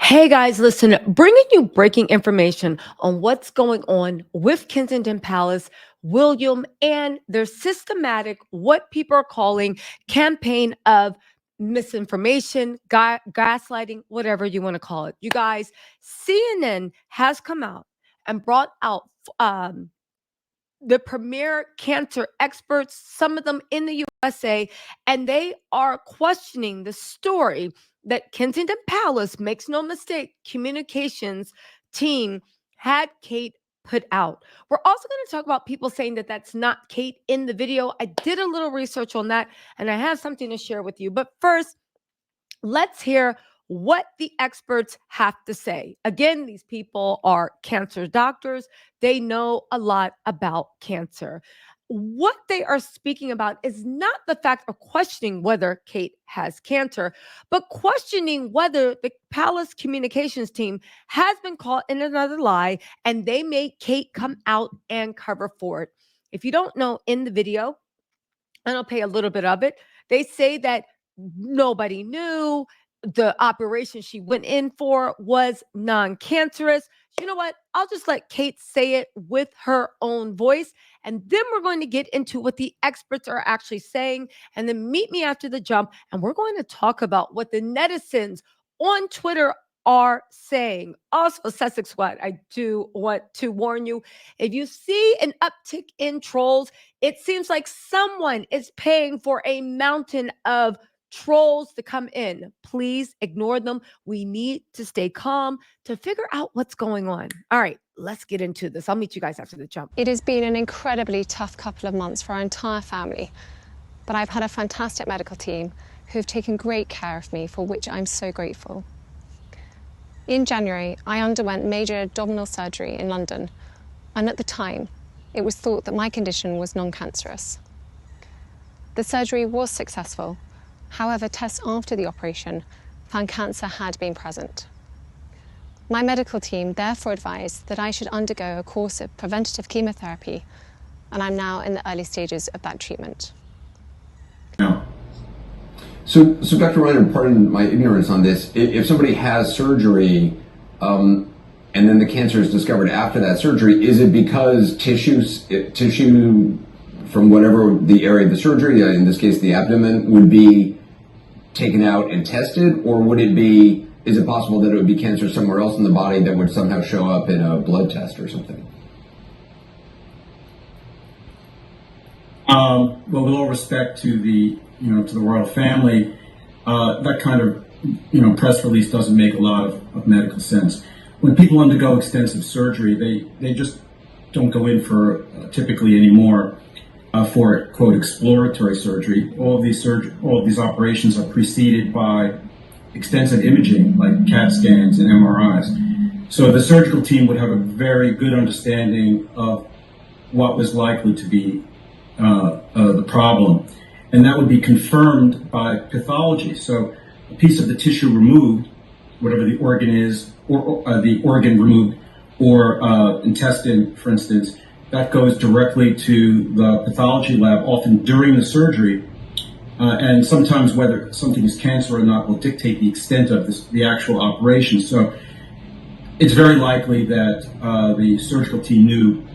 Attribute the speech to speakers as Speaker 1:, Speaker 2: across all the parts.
Speaker 1: Hey guys, listen, bringing you breaking information on what's going on with Kensington Palace, William, and their systematic, what people are calling campaign of misinformation, gaslighting, whatever you want to call it. You guys, CNN has come out and brought out um, the premier cancer experts, some of them in the USA, and they are questioning the story that Kensington Palace, makes no mistake, communications team had Kate put out. We're also going to talk about people saying that that's not Kate in the video. I did a little research on that and I have something to share with you. But first, let's hear what the experts have to say. Again, these people are cancer doctors. They know a lot about cancer. What they are speaking about is not the fact of questioning whether Kate has cancer, but questioning whether the Palace communications team has been caught in another lie and they made Kate come out and cover for it. If you don't know, in the video, and I'll play a little bit of it, they say that nobody knew the operation she went in for was non-cancerous. You know what? I'll just let Kate say it with her own voice. And then we're going to get into what the experts are actually saying. And then meet me after the jump. And we're going to talk about what the netizens on Twitter are saying. Also, Sussex Squad, I do want to warn you, if you see an uptick in trolls, it seems like someone is paying for a mountain of trolls to come in. Please ignore them. We need to stay calm to figure out what's going on. All right, let's get into this. I'll meet you guys after the jump.
Speaker 2: It has been an incredibly tough couple of months for our entire family, but I've had a fantastic medical team who've taken great care of me, for which I'm so grateful. In January, I underwent major abdominal surgery in London, and at the time, it was thought that my condition was non-cancerous. The surgery was successful. However, tests after the operation found cancer had been present. My medical team therefore advised that I should undergo a course of preventative chemotherapy, and I'm now in the early stages of that treatment.
Speaker 3: No. So Dr. Reiner, pardon my ignorance on this. If somebody has surgery, and then the cancer is discovered after that surgery, is it because tissue from whatever the area of the surgery, in this case the abdomen, would be taken out and tested, or is it possible that it would be cancer somewhere else in the body that would somehow show up in a blood test or something?
Speaker 4: Well, with all respect to the royal family, that kind of press release doesn't make a lot of medical sense. When people undergo extensive surgery, they just don't go in for typically anymore for quote exploratory surgery. All of these operations are preceded by extensive imaging like CAT scans and MRIs. So the surgical team would have a very good understanding of what was likely to be the problem, and that would be confirmed by pathology. So a piece of the tissue removed, whatever the organ is, or the organ removed, or intestine, for instance, that goes directly to the pathology lab, often during the surgery, and sometimes whether something is cancer or not will dictate the extent of the actual operation. So it's very likely that the surgical team knew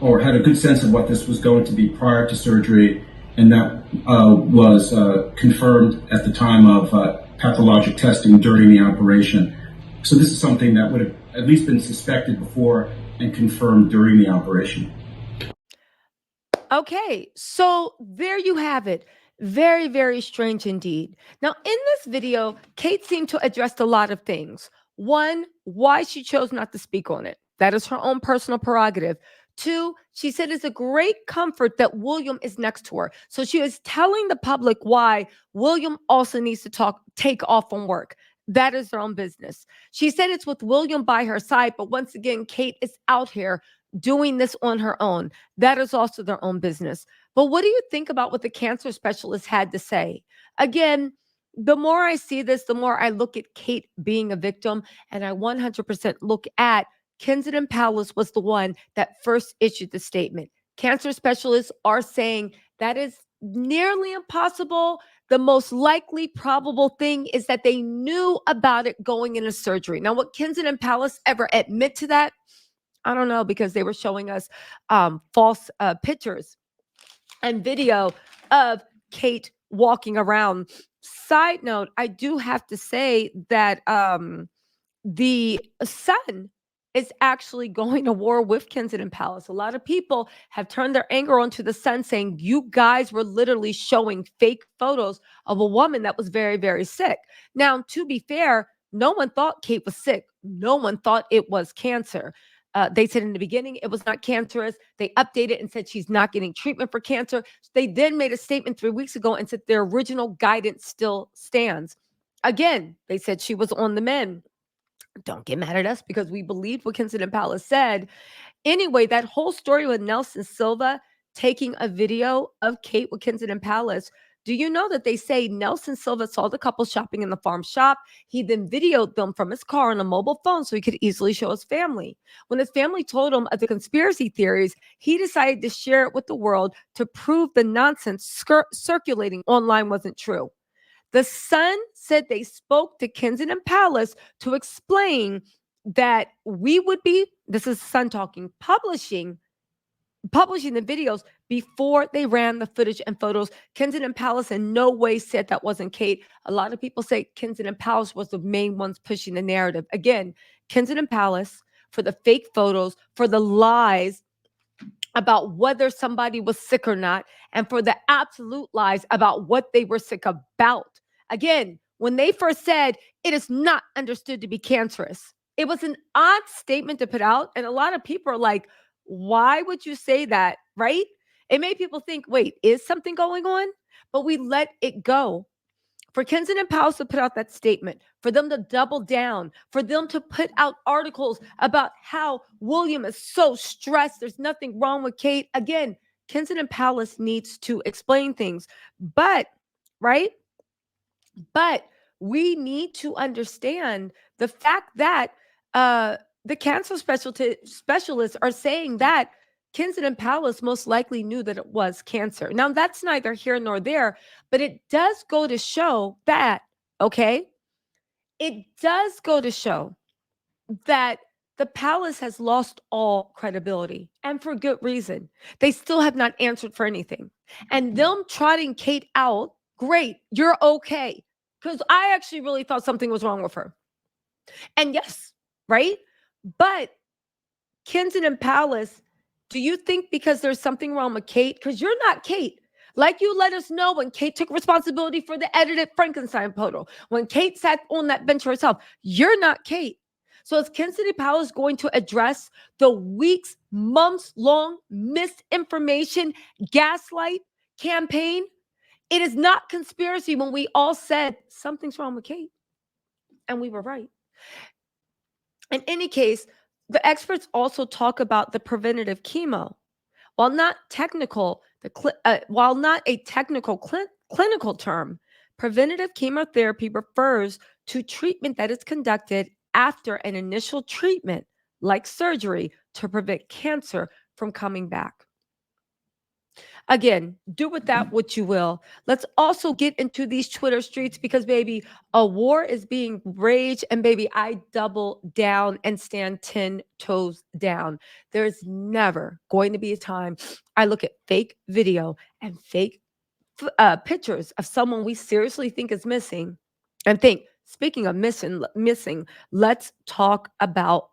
Speaker 4: or had a good sense of what this was going to be prior to surgery, and that was confirmed at the time of pathologic testing during the operation. So this is something that would have at least been suspected before and confirmed during the operation.
Speaker 1: Okay, so there you have it. Very, very strange indeed. Now, in this video, Kate seemed to address a lot of things. One, why she chose not to speak on it. That is her own personal prerogative. Two, she said it's a great comfort that William is next to her. So she is telling the public why William also needs to take off from work. That is their own business. She said it's with William by her side, but once again, Kate is out here doing this on her own. That is also their own business. But what do you think about what the cancer specialist had to say? Again, the more I see this, the more I look at Kate being a victim, and I 100% look at Kensington Palace was the one that first issued the statement. Cancer specialists are saying that is nearly impossible. the most likely probable thing is that they knew about it going into surgery. Now, would Kensington Palace ever admit to that? I don't know, because they were showing us false pictures and video of Kate walking around. Side note, I do have to say that the son is actually going to war with Kensington Palace. A lot of people have turned their anger onto the son, saying, you guys were literally showing fake photos of a woman that was very, very sick. Now, to be fair, no one thought Kate was sick. No one thought it was cancer. They said in the beginning it was not cancerous. They updated and said she's not getting treatment for cancer. They then made a statement 3 weeks ago and said their original guidance still stands. Again, they said she was on the mend. Don't get mad at us because we believed what Kensington Palace said. Anyway, that whole story with Nelson Silva taking a video of Kate with Kensington Palace. Do you know that they say Nelson Silva saw the couple shopping in the farm shop? He then videoed them from his car on a mobile phone so he could easily show his family. When his family told him of the conspiracy theories, he decided to share it with the world to prove the nonsense circulating online wasn't true. The Sun said they spoke to Kensington Palace to explain that we would be, this is Sun talking, publishing the videos before they ran the footage and photos. Kensington Palace in no way said that wasn't Kate. A lot of people say Kensington Palace was the main ones pushing the narrative. Again, Kensington Palace for the fake photos, for the lies about whether somebody was sick or not, and for the absolute lies about what they were sick about. Again, when they first said it is not understood to be cancerous, it was an odd statement to put out. And a lot of people are like, why would you say that? Right? It made people think, wait, is something going on? But we let it go. For Kensington Palace to put out that statement, for them to double down, for them to put out articles about how William is so stressed, there's nothing wrong with Kate. Again, Kensington Palace needs to explain things. But, right? But we need to understand the fact that the cancer specialists are saying that Kensington Palace most likely knew that it was cancer. Now, that's neither here nor there, but it does go to show that, okay? It does go to show that the palace has lost all credibility, and for good reason. They still have not answered for anything. And them trotting Kate out, great, you're okay. Because I actually really thought something was wrong with her. And yes, right? But Kensington Palace, do you think because there's something wrong with Kate? Because you're not Kate. Like you let us know when Kate took responsibility for the edited Frankenstein photo, when Kate sat on that bench herself, you're not Kate. So is Kensington Palace going to address the weeks, months long misinformation, gaslight campaign? It is not conspiracy when we all said something's wrong with Kate. And we were right. In any case, the experts also talk about the preventative chemo. While not technical, while not a technical clinical term, preventative chemotherapy refers to treatment that is conducted after an initial treatment, like surgery, to prevent cancer from coming back. Again, do with that what you will. Let's also get into these Twitter streets because, baby, a war is being raged. And, baby, I double down and stand 10 toes down. There's never going to be a time I look at fake video and fake pictures of someone we seriously think is missing and think, speaking of missing, let's talk about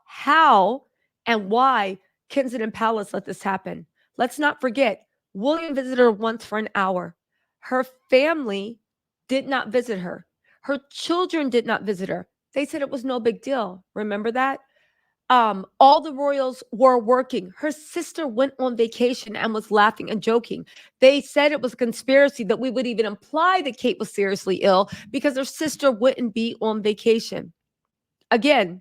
Speaker 1: how and why Kensington Palace let this happen. Let's not forget, William visited her once for an hour. Her family did not visit her. Her children did not visit her. They said it was no big deal. Remember that? All the royals were working. Her sister went on vacation and was laughing and joking. They said it was a conspiracy that we would even imply that Kate was seriously ill because her sister wouldn't be on vacation. Again,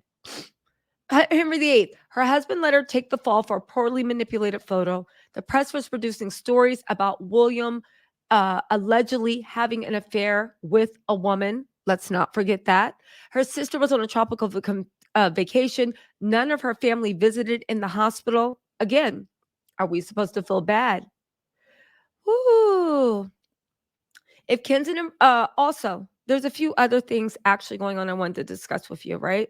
Speaker 1: Henry VIII, her husband let her take the fall for a poorly manipulated photo. The press was producing stories about William allegedly having an affair with a woman. Let's not forget that. Her sister was on a tropical vacation. None of her family visited in the hospital. Again, are we supposed to feel bad? Ooh. If Kensington, also, there's a few other things actually going on I wanted to discuss with you, right?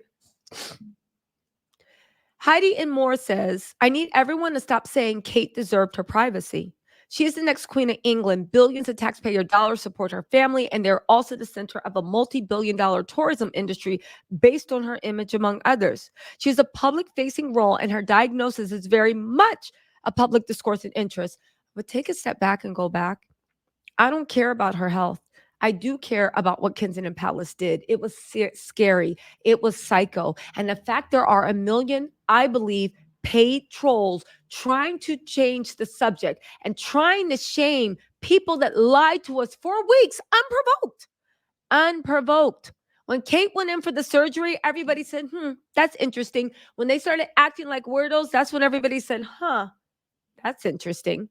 Speaker 1: Heidi and Moore says, I need everyone to stop saying Kate deserved her privacy. She is the next queen of England. Billions of taxpayer dollars support her family, and they're also the center of a multi-billion-dollar tourism industry based on her image, among others. She has a public-facing role, and her diagnosis is very much a public discourse and interest. But take a step back and go back. I don't care about her health. I do care about what Kensington Palace did. It was scary. It was psycho. And the fact there are a million, I believe, paid trolls trying to change the subject and trying to shame people that lied to us for weeks unprovoked. Unprovoked. When Kate went in for the surgery, everybody said, that's interesting. When they started acting like weirdos, that's when everybody said, that's interesting.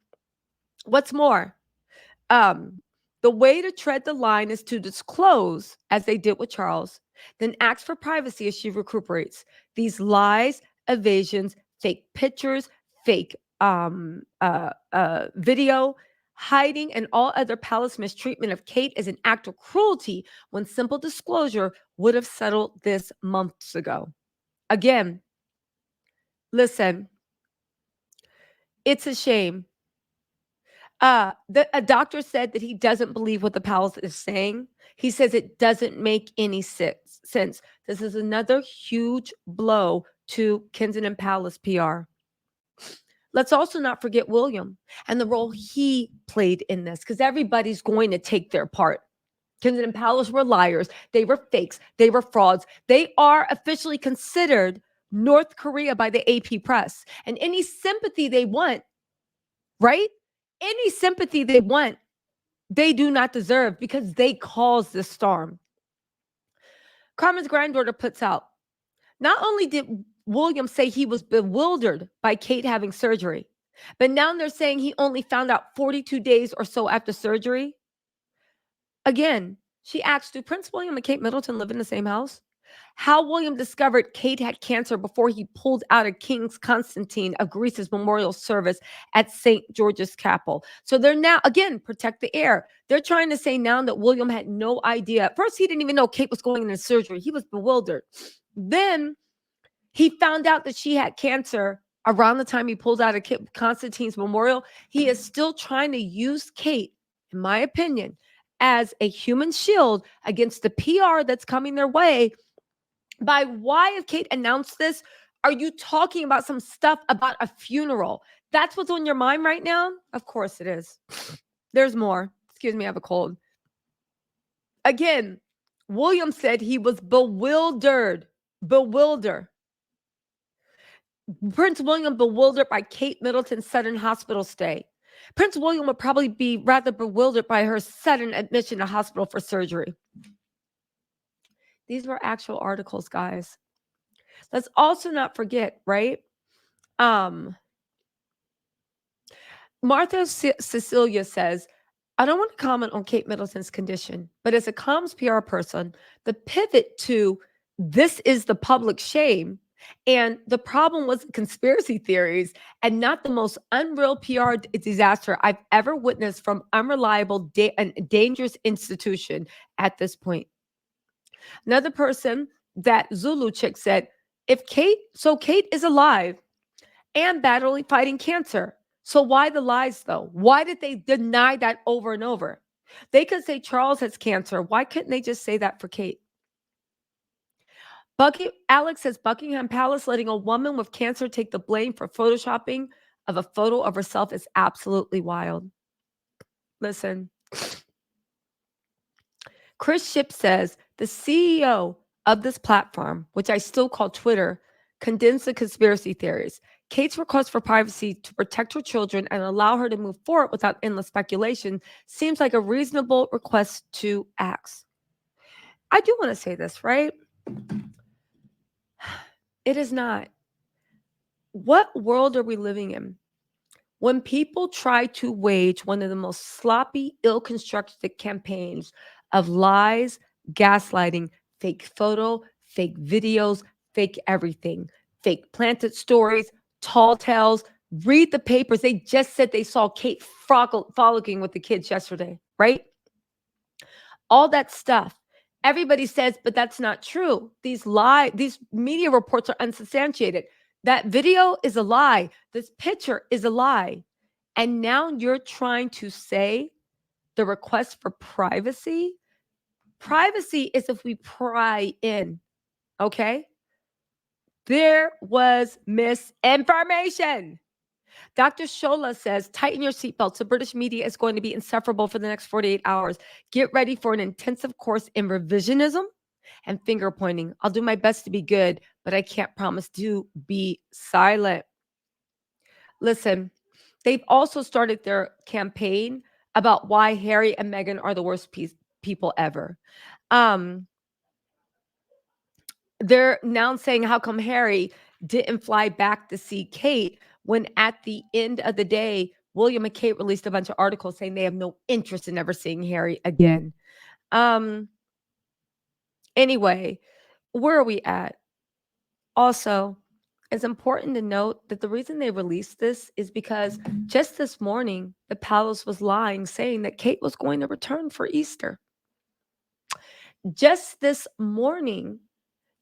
Speaker 1: What's more? The way to tread the line is to disclose, as they did with Charles, then ask for privacy as she recuperates. These lies, evasions, fake pictures, fake video, hiding, and all other palace mistreatment of Kate is an act of cruelty when simple disclosure would have settled this months ago. Again, listen, it's a shame. A doctor said that he doesn't believe what the palace is saying. He says it doesn't make any sense. This is another huge blow to Kensington Palace PR. Let's also not forget William and the role he played in this, because everybody's going to take their part. Kensington Palace were liars. They were fakes. They were frauds. They are officially considered North Korea by the AP press. And any sympathy they want, right? Any sympathy they want, they do not deserve because they caused this storm. Carmen's granddaughter puts out, not only did William say he was bewildered by Kate having surgery, but now they're saying he only found out 42 days or so after surgery. Again, she asks, do Prince William and Kate Middleton live in the same house? How William discovered Kate had cancer before he pulled out of King Constantine of Greece's memorial service at St. George's Chapel. So they're now, again, protect the air. They're trying to say now that William had no idea. At first, he didn't even know Kate was going into surgery. He was bewildered. Then he found out that she had cancer around the time he pulled out of Constantine's memorial. He is still trying to use Kate, in my opinion, as a human shield against the PR that's coming their way. By why, if Kate announced this, are you talking about some stuff about a funeral? That's what's on your mind right now? Of course it is. There's more. Excuse me, I have a cold. Again, William said he was bewildered. Prince William bewildered by Kate Middleton's sudden hospital stay. Prince William would probably be rather bewildered by her sudden admission to hospital for surgery. These were actual articles, guys. Let's also not forget, right? Martha Cecilia says, I don't want to comment on Kate Middleton's condition, but as a comms PR person, the pivot to this is the public shame and the problem was conspiracy theories and not the most unreal PR disaster I've ever witnessed from unreliable and dangerous institution at this point. Another person, that Zulu chick, said, Kate is alive and battling, fighting cancer. So why the lies though? Why did they deny that over and over? They could say Charles has cancer. Why couldn't they just say that for Kate? Alex says Buckingham Palace letting a woman with cancer take the blame for photoshopping of a photo of herself is absolutely wild. Listen. Chris Ship says the CEO of this platform, which I still call Twitter, condensed the conspiracy theories. Kate's request for privacy to protect her children and allow her to move forward without endless speculation seems like a reasonable request to ask. I do want to say this, right? It is not. What world are we living in? When people try to wage one of the most sloppy, ill-constructed campaigns of lies, gaslighting, fake photo, fake videos, fake everything, fake planted stories, tall tales, Read the papers. They just said they saw Kate frolicking with the kids yesterday, right? All that stuff. Everybody says, but that's not true. These media reports are unsubstantiated. That video is a lie. This picture is a lie. And now you're trying to say the request for privacy? Privacy is if we pry in, okay? There was misinformation. Dr. Shola says, tighten your seatbelts. The British media is going to be insufferable for the next 48 hours. Get ready for an intensive course in revisionism and finger pointing. I'll do my best to be good, but I can't promise to be silent. Listen, they've also started their campaign about why Harry and Meghan are the worst people ever. They're now saying, how come Harry didn't fly back to see Kate when at the end of the day, William and Kate released a bunch of articles saying they have no interest in ever seeing Harry again. Anyway, where are we at? Also, it's important to note that the reason they released this is because just this morning, the palace was lying, saying that Kate was going to return for Easter. Just this morning,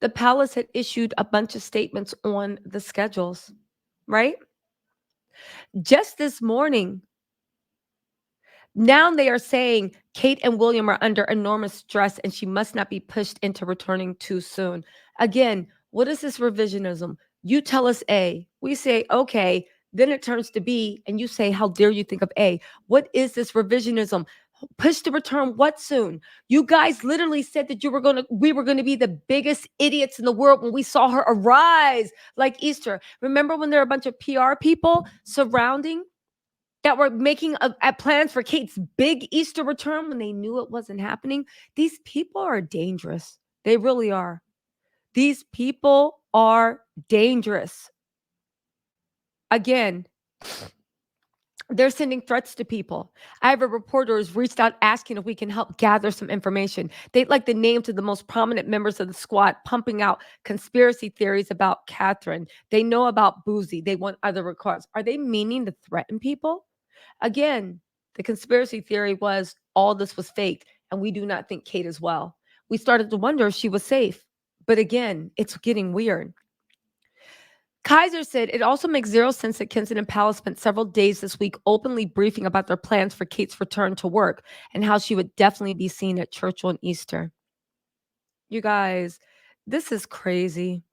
Speaker 1: the palace had issued a bunch of statements on the schedules, right? Just this morning, now they are saying Kate and William are under enormous stress and she must not be pushed into returning too soon. Again, what is this revisionism? You tell us A, we say, okay, then it turns to B, and you say, how dare you think of A? What is this revisionism? Push to return what soon? You guys literally said that we were gonna be the biggest idiots in the world when we saw her arise like Easter. Remember when there were a bunch of PR people surrounding that were making plans for Kate's big Easter return when they knew it wasn't happening? These people are dangerous. They really are. These people are dangerous. Again, they're sending threats to people. I have a reporter who's reached out asking if we can help gather some information. They'd like the names of the most prominent members of the squad, pumping out conspiracy theories about Catherine. They know about Boozy. They want other requests. Are they meaning to threaten people? Again, the conspiracy theory was all this was faked, and we do not think Kate is well. We started to wonder if she was safe. But again, it's getting weird. Kaiser said it also makes zero sense that Kensington Palace spent several days this week openly briefing about their plans for Kate's return to work and how she would definitely be seen at church on Easter. You guys, this is crazy.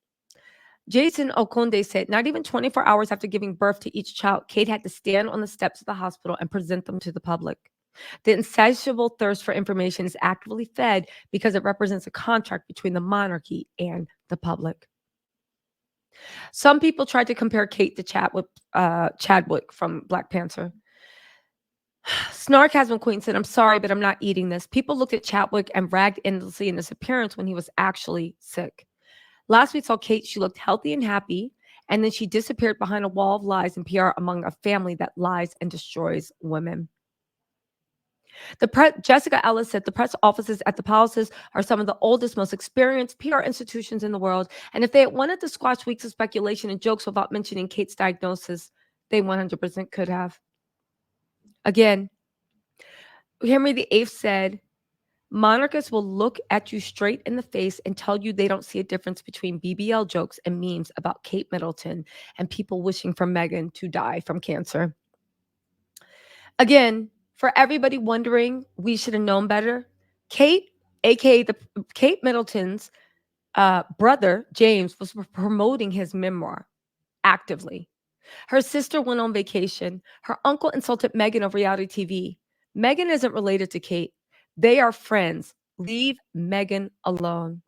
Speaker 1: Jason Okonde said, not even 24 hours after giving birth to each child, Kate had to stand on the steps of the hospital and present them to the public. The insatiable thirst for information is actively fed because it represents a contract between the monarchy and the public. Some people tried to compare Kate to Chadwick from Black Panther. Snarkasm Queen said, I'm sorry, but I'm not eating this. People looked at Chadwick and ragged endlessly in his appearance when he was actually sick. Last we saw Kate, she looked healthy and happy, and then she disappeared behind a wall of lies and PR among a family that lies and destroys women. Jessica Ellis said the press offices at the palaces are some of the oldest, most experienced PR institutions in the world. And if they had wanted to squash weeks of speculation and jokes without mentioning Kate's diagnosis, they 100% could have. Again, Henry VIII said, monarchists will look at you straight in the face and tell you they don't see a difference between BBL jokes and memes about Kate Middleton and people wishing for Meghan to die from cancer. Again, for everybody wondering, we should have known better. Kate, aka Kate Middleton's brother, James, was promoting his memoir actively. Her sister went on vacation. Her uncle insulted Meghan on reality TV. Meghan isn't related to Kate. They are friends. Leave Meghan alone.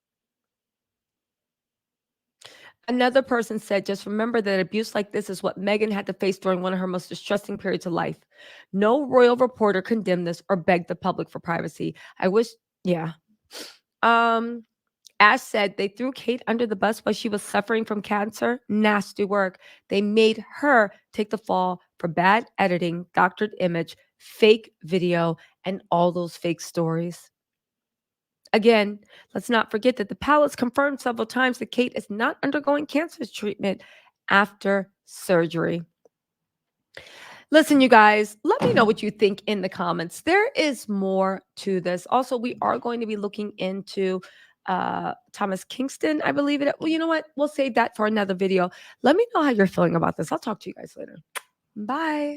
Speaker 1: Another person said, just remember that abuse like this is what Meghan had to face during one of her most distressing periods of life. No royal reporter condemned this or begged the public for privacy. I wish, yeah. Ash said they threw Kate under the bus while she was suffering from cancer. Nasty work. They made her take the fall for bad editing, doctored image, fake video, and all those fake stories. Again, let's not forget that the palace confirmed several times that Kate is not undergoing cancer treatment after surgery. Listen, you guys, let me know what you think in the comments. There is more to this. Also, we are going to be looking into Thomas Kingston, I believe it. Well, you know what? We'll save that for another video. Let me know how you're feeling about this. I'll talk to you guys later. Bye.